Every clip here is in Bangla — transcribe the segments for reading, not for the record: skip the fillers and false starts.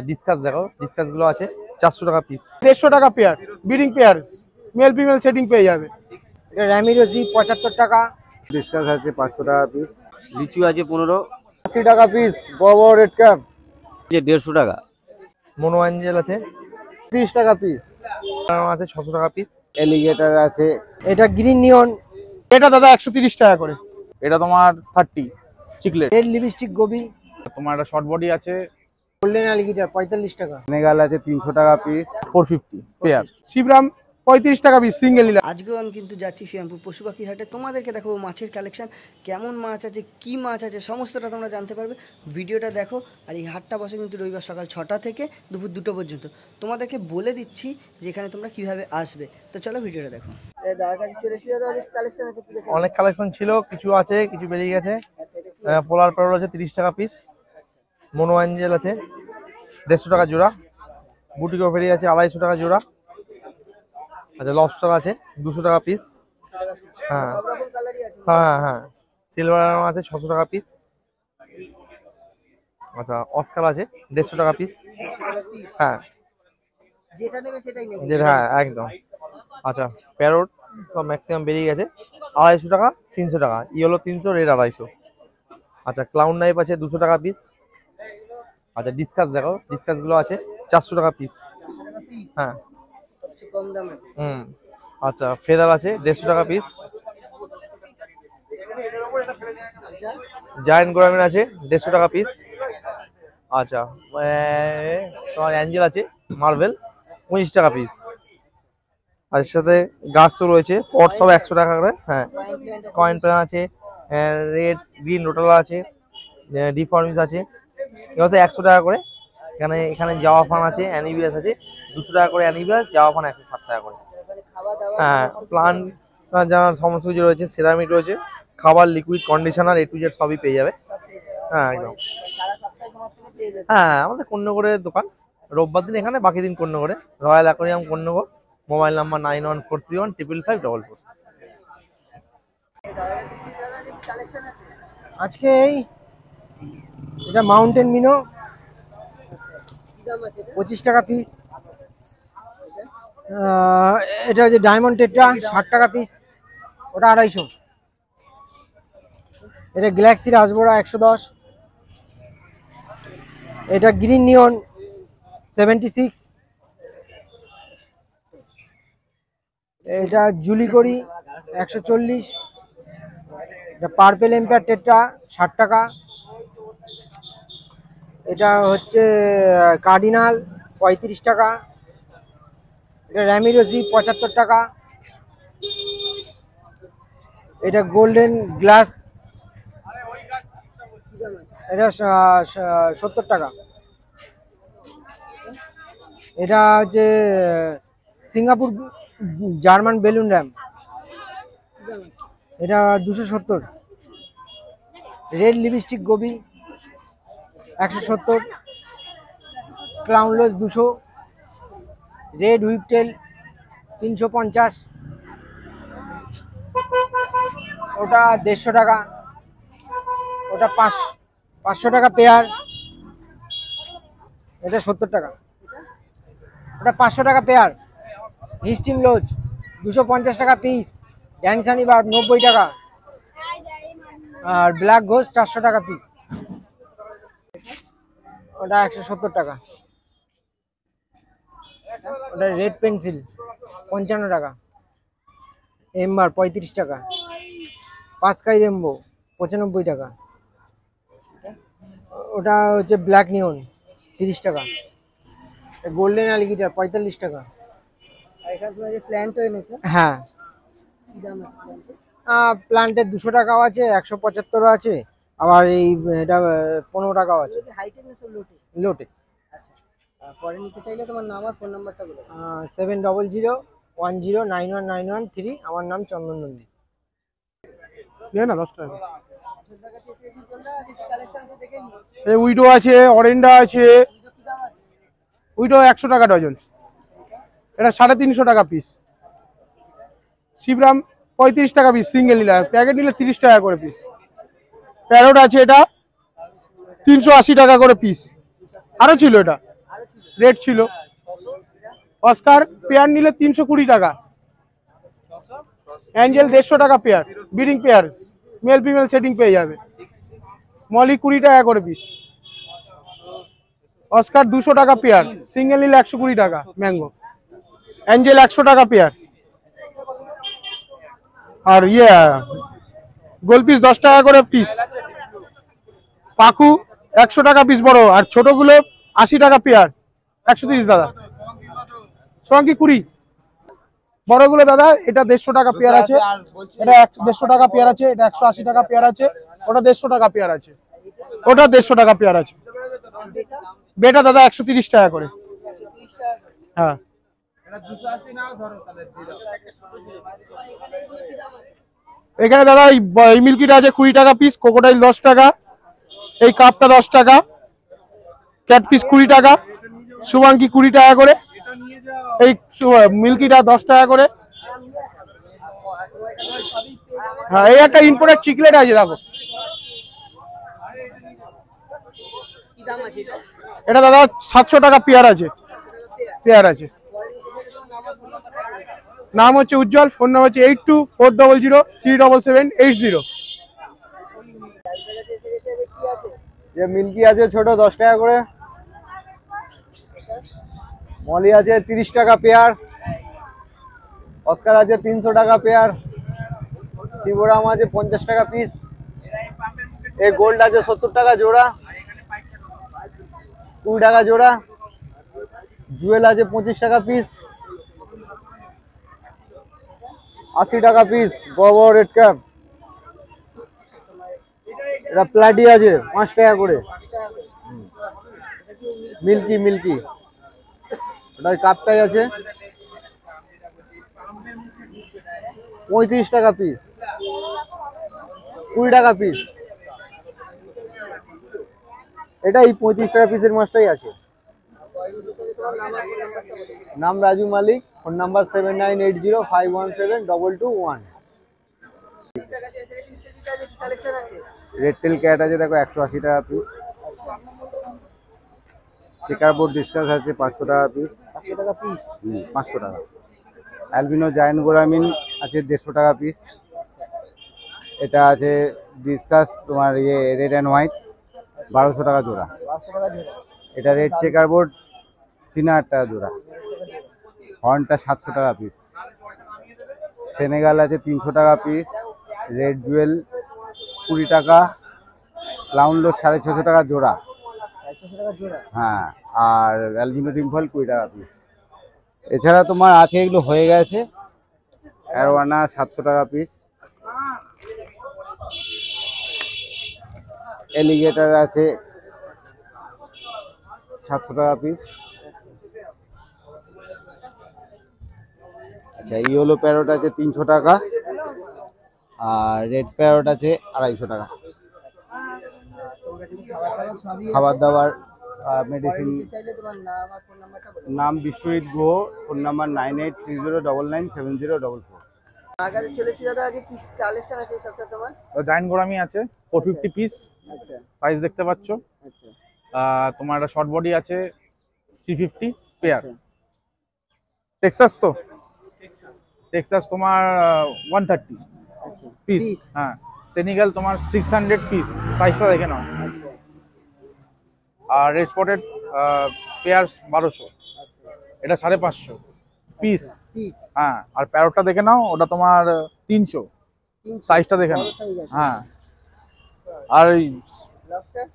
ডিসকাস দেখো, ডিসকাস গুলো আছে 400 টাকা পিস। 150 টাকা pair, breeding pair, male female setting পেয়ে যাবে। এটা র্যামিরোজি 75 টাকা। ডিসকাস আছে 500 টাকা পিস। লিচু আছে 15, 80 টাকা পিস। বড় বড় রেড ক্যাপ যে 150 টাকা। মোনো অ্যাঞ্জেল আছে 30 টাকা পিস। আছে 600 টাকা পিস। এলিগেটর আছে। এটা গ্রিন নিয়ন, এটা দাদা 130 টাকা করে। এটা তোমার 30 চিকলেট। রেড লিপস্টিক গোবি, তোমার একটা শর্ট বডি আছে গোল্ডেন অ্যালিগেটর 45 টাকা। নেগাল আছে 300 টাকা পিস। 450 পেয়ার। শিবরাম 35 টাকা পিস সিঙ্গেল নিলে। আজকেও আমি কিন্তু যাচ্ছি শ্রীরামপুর পশু পাখি হাটে, তোমাদেরকে দেখাবো মাছের কালেকশন, কেমন মাছ আছে, কি মাছ আছে, সমস্তটা তোমরা জানতে পারবে। ভিডিওটা দেখো। আর এই হাটটা বসে কিন্তু রবিবার সকাল 6টা থেকে দুপুর 2টো পর্যন্ত। তোমাদেরকে বলে দিচ্ছি যে এখানে তোমরা কিভাবে আসবে। তো চলো ভিডিওটা দেখো। দাদার কাছে চলে এসেছি, দাদা কালেকশন আছে। অনেক কালেকশন ছিল, কিছু আছে, কিছু বেরিয়ে গেছে। পোলার প্যারট আছে 30 টাকা পিস। মোনো অ্যাঞ্জেল আছে 150 টাকা জোড়া। বুটিকো ফেরি আছে 250 টাকা জোড়া। আচ্ছা, লবস্টার আছে 200 টাকা পিস। হ্যাঁ হ্যাঁ হ্যাঁ, সিলভার আছে 600 টাকা পিস। আচ্ছা, অস্কার আছে 150 টাকা পিস। হ্যাঁ যেটা নেবে সেটাই নেবে। হ্যাঁ একদম। আচ্ছা, প্যারট সব ম্যাক্সিমাম বেরিয়ে গেছে 250 টাকা, 300 টাকা। Yellow 300, red 250। আচ্ছা, ক্লাউন নাইফ আছে 200 টাকা পিস। আচ্ছা, ডিসকাস দেখো, ডিসকাস গুলো আছে 400 টাকা পিস। হ্যাঁ কম দামে। আচ্ছা, ফেদার আছে 150 টাকা পিস। জায়ান্ট গোরামিন আছে 150 টাকা পিস। আচ্ছা, তোমার অ্যাঞ্জেল আছে মার্বেল 25 টাকা পিস। আর এর সাথে গাছ তো রয়েছে, পট সব 100 টাকা করে। হ্যাঁ, কয়েন প্ল্যান আছে, রেড গ্রিন রোটালা আছে, ডিফর্মিস আছে, এগুলো 100 টাকা করে। এখানে জাওয়া ফান আছে, অ্যানিবিয়াস আছে 200 টাকা করে অ্যানিবিয়াস, জাওয়া ফান 160 টাকা করে। হ্যাঁ, প্লান্ট যারা সমস্ত কিছু রয়েছে, সেরামিক রয়েছে, খাবার, liquid, conditioner, A to Z সবই পেয়ে যাবে। হ্যাঁ একদম। হ্যাঁ, আমাদের কন্যগড়ের দোকান, রোববার দিন এখানে, বাকি দিন কন্যগড়ে, royal aquarium Konnagar. Mobile number 9143155555। আজকে এটা মাউন্টেন মিনো 25 টাকা পিস। এটা হচ্ছে ডায়মন্ড টেট্রা 60 টাকা পিস, ওটা 250। এটা গ্যালাক্সি রাসবোরা 110। এটা গ্রিন নিয়ন 76। এটা জুলিকরি 140। এটা পার্পেল এম্পায়ার টেট্রা 60 টাকা। এটা হচ্ছে কার্ডিনাল 35 টাকা। এটা র্যামিরোজি 75 টাকা। এটা গোল্ডেন গ্লাস, এটা 70 টাকা। এটা হচ্ছে সিঙ্গাপুর জার্মান বেলুন র্যাম, এটা 270। Red lipstick goby 170। Clown loach 200। Red whiptail 350। ওটা 150 টাকা। ওটা 500 টাকা পেয়ার। এটা 70 টাকা। ওটা 500 টাকা পেয়ার। হিস্টিম লজ 250 টাকা পিস। ড্যানসানি বার 90 টাকা। আর ব্ল্যাক ঘোস্ট 400 টাকা পিস। ওটা 170 টাকা। ওটা রেড পেন্সিল 55 টাকা। এম্বার 35 টাকা। পাঁচকাই রেমবো 95 টাকা। ওটা হচ্ছে ব্ল্যাক নিয়ন 30 টাকা। গোল্ডেন অ্যালিগেটর 45 টাকা। এখানে তোমরা যে প্ল্যান্টও এনেছো, হ্যাঁ, কি দাম আছে প্ল্যান্টে? প্লান্টের 200 টাকাও আছে, 175 আছে, আবার এই এটা 15 টাকাও আছে। হাইটে না সব লোটে? লোটে। আচ্ছা, পরে নিতে চাইলে তোমার নাম আর ফোন নাম্বারটা বলো। 7001091913। আমার নাম চন্দন নন্দী। না 10 টাকা। এই উইডো আছে, অরেন্ডা আছে। উইডো 100 টাকা ডজন। এটা 350 টাকা পিস। শিবরাম 35 টাকা পিস সিঙ্গেল নিলে, প্যাকেট নিলে 30 টাকা করে পিস। প্যারট আছে, এটা 380 টাকা করে পিস। আরো ছিল, এটা রেট ছিল। অস্কার পেয়ার নিলে 320 টাকা, অ্যাঞ্জেল 150 টাকা pair, breeding pair, male female setting পেয়ে যাবে। মলি 20 টাকা করে পিস। অস্কার 200 টাকা পেয়ার, সিঙ্গেল নিলে 120 টাকা। ম্যাঙ্গো অ্যাঞ্জেল 100 টাকা পেয়ার। আর গোলপিস 10 টাকা করে পিস। পাখু 100 টাকা পিস বড়, আর ছোটগুলো 80 টাকা পেয়ার, 130 দাদা। সোয়াঙ্কি 20 বড়গুলো দাদা, এটা 150 টাকা পেয়ার আছে, এটা 150 টাকা পেয়ার আছে, এটা 180 টাকা পেয়ার আছে, ওটা 150 টাকা পেয়ার আছে, ওটা 150 টাকা পেয়ার আছে। বেটা দাদা 130 টাকা করে। হ্যাঁ এখানে দাদা এই মিল্কিটা আছে 20 টাকা পিস, কোকোডাইল 10 টাকা, এই কাপটা 10 টাকা, ক্যাট পিস 20 টাকা, শুভাঙ্কি 20 টাকা করে, এই মিল্কিটা 10 টাকা করে। হ্যাঁ এই একটা ইম্পোর্টেড চিকলেট আছে দেখো, এটা দাদা 700 টাকা পেয়ার আছে, পেয়ার আছে। নাম হচ্ছে উজ্জ্বল, ফোন নাম্বার হচ্ছে 8240037780। যে মিল্কি আছে ছোট 10 টাকা করে, মলি আছে 30 টাকা পেয়ার, অস্কার আছে 300 টাকা পেয়ার, শিবরাম আছে 50 টাকা পিস, এই গোল্ড আছে 70 টাকা জোড়া, 20 টাকা জোড়া, জুয়েল আছে 25 টাকা পিস, 80 টাকা পিস বড় বড় রেড ক্যাপ। এটা প্লাটি আছে 5 টাকা করে, মিল্কি মিল্কি ওটার কাপটাই আছে 35 টাকা পিস, 20 টাকা পিস। এটা এই 35 টাকা পিসের মাছটাই আছে। নাম Raju Malik, phone number 7980517221। Red tail cat আছে দেখো 180 টাকা পিস, চেকার বোর্ড ডিসকাস আছে 500 টাকা পিস, 500 টাকা পিস। 500 টাকা। অ্যালবিনো জায়ান্ট গোরামিন আছে 150 টাকা পিস। এটা আছে ডিসকাস তোমার রেড অ্যান্ড হোয়াইট 1200 টাকা জোড়া। 1200 টাকা জোড়া। এটা রেড চেকার বোর্ড 3000 টাকা জোড়া। হর্নটা 700 টাকা পিস। সেনেগাল আছে 300 টাকা পিস। রেড জুয়েল 20 টাকা। ক্লাউন লোড 650 টাকা জোড়া। 400 টাকা জোড়া। হ্যাঁ, আর অ্যালবিনো ডিম্পল 20 টাকা পিস। এছাড়া তোমার আছে এগুলো হয়ে গেছে। অ্যারোয়ানা 700 টাকা পিস। এলিগেটর আছে 700 টাকা পিস। আচ্ছা, ইয়েলো প্যারট আছে 300 টাকা, আর রেড প্যারট আছে 250 টাকা। খাবার দাবার মেডিসিন। নাম বিশ্বজিৎ গুহ, ফোন নাম্বার 9830997044। আগারে চলেছি দাদা, আগে কি কালেকশন আছে সবটা তোমার? জায়ান্ট গোরামি আছে 450 পিস, আচ্ছা সাইজ দেখতে পাচ্ছ। আচ্ছা তোমার একটা শর্ট বডি আছে 350 পেয়ার। টেক্সাস তো টেক্সাস তোমার 130 আচ্ছা পিস। হ্যাঁ, সেনেগাল তোমার 600 পিস, সাইজটা দেখে নাও। আর রেড স্পটেড পেয়ার 1200, এটা 550 পিস। পিস। হ্যাঁ, আর প্যারটটা দেখে নাও, ওটা তোমার 300, সাইজটা দেখে নাও। হ্যাঁ, আর ওই লবস্টার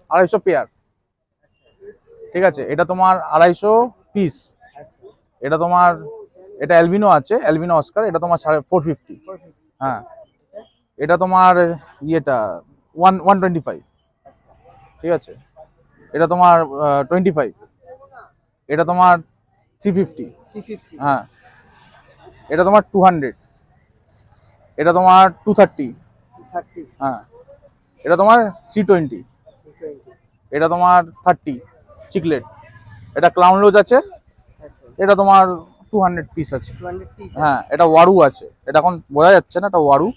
250 পেয়ার। ঠিক আছে, এটা তোমার 250 পিস। এটা তোমার, এটা অ্যালবিনো আছে, অ্যালবিনো অস্কার, এটা তোমার 450। হ্যাঁ, এটা তোমার ইয়েটা 125। ঠিক আছে, এটা তোমার 25। এটা তোমার 350। হ্যাঁ, এটা তোমার 200। এটা তোমার 230। হ্যাঁ, এটা তোমার 320। এটা তোমার 30 চিকলেট। এটা ক্লাউন লোজ আছে, এটা তোমার 200 পিস আছে। হ্যাঁ, এটা ওয়ারু আছে, এটা এখন বোঝা যাচ্ছে না, এটা ওয়ারু।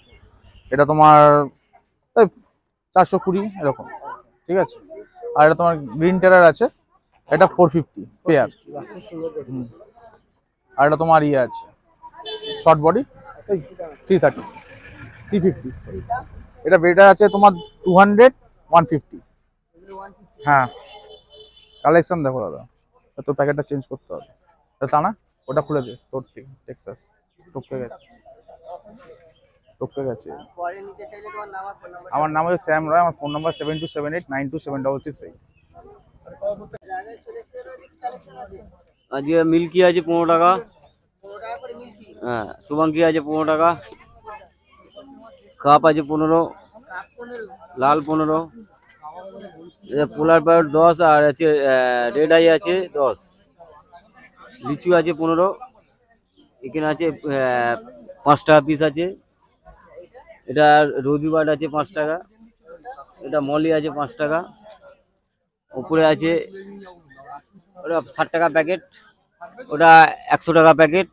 এটা তোমার 420 এরকম। ঠিক আছে, আর এটা তোমার গ্রিন টেরার আছে এটা 450 পেয়ার। বাহ, খুব সুন্দর দেখতে। আর এটা তোমার ইয়ে আছে শর্ট বডি 330 350। এটা বেটা আছে তোমার 200 150। হ্যাঁ কালেকশন দেখো দাদা, তো প্যাকেটটা চেঞ্জ করতে হবে। এটা তা না, ওটা খুলে দে, তোর টেক্সাস টপকে গেছে টপকে গেছে। পরে নিতে চাইলে তোমার নাম আর ফোন নাম্বার আমার নাম হচ্ছে শ্যাম রায়, আমার ফোন নাম্বার 7278927668। জায়গায় চলে এসে কালেকশন আছে। আজকে মিল্কি আছে 15 টাকা, 15 টাকা করে মিলকি। হ্যাঁ শুভাঙ্কি আছে 15 টাকা, কাপ আছে 15, কাপ 15, লাল 15, পোলার প্যারট 10, আর আছে রেড আই আছে 10, লিচু আছে 15, এখানে আছে 5 টাকা পিস আছে। এটা রবিবার আছে 5 টাকা, এটা মলি আছে 5 টাকা, উপরে আছে ওটা 60 টাকা প্যাকেট, ওটা 100 টাকা প্যাকেট,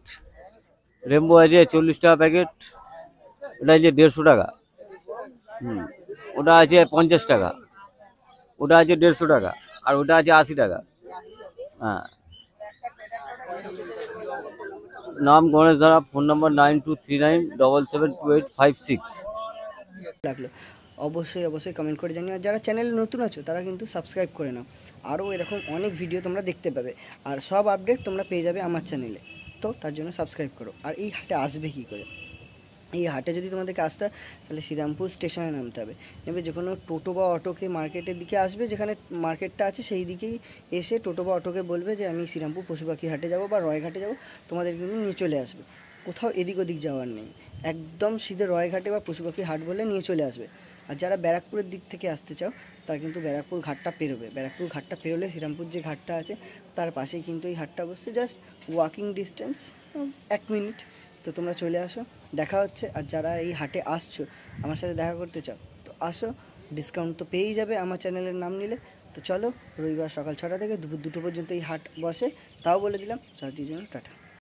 রেমবো আছে 40 টাকা প্যাকেট, ওটা আছে 150 টাকা, ওটা আছে 50 টাকা, ওটা আছে 150 টাকা, আর ওটা আছে 80 টাকা। হ্যাঁ, নাম গণেশ ধারা, ফোন নম্বর 9239772856। লাগলো অবশ্যই অবশ্যই কমেন্ট করে জানিও। আর যারা চ্যানেলে নতুন আছো তারা কিন্তু সাবস্ক্রাইব করে নাও, আরও এরকম অনেক ভিডিও তোমরা দেখতে পাবে, আর সব আপডেট তোমরা পেয়ে যাবে আমার চ্যানেলে। তো তার জন্য সাবস্ক্রাইব করো। আর এই হাটে আসবে কী করে? এই হাটে যদি তোমাদেরকে আসতে হয় তাহলে শ্রীরামপুর স্টেশনে নামতে হবে, নেবে যে কোনো টোটো বা অটোকে মার্কেটের দিকে আসবে, যেখানে মার্কেটটা আছে সেই দিকেই এসে টোটো বা অটোকে বলবে যে আমি শ্রীরামপুর পশু পাখি হাটে যাব বা রয়ঘাটে যাব, তোমাদের কিন্তু নিয়ে চলে আসবে। কোথাও এদিক ওদিক যাওয়ার নেই, একদম সিধে রয়ঘাটে বা পশু পাখি হাট বলে নিয়ে চলে আসবে। আর যারা ব্যারাকপুরের দিক থেকে আসতে চাও তারা কিন্তু ব্যারাকপুর ঘাটটা পেরোবে, ব্যারাকপুর ঘাটটা পেরোলে শ্রীরামপুর যে ঘাটটা আছে তার পাশেই কিন্তু এই হাটটা বসছে, জাস্ট ওয়াকিং ডিস্টেন্স 1 মিনিট। তো তোমরা চলে আসো, দেখা হচ্ছে। আর যারা এই হাটে আসছো আমার সাথে দেখা করতে চাও তো আসো, ডিসকাউন্ট তো পেয়েই যাবে আমার চ্যানেলের নাম নিলে। তো চলো, রবিবার সকাল 6টা থেকে দুপুর 2টো পর্যন্ত এই হাট বসে, তাও বলে দিলাম। সারাদিনের জন্য টাটা।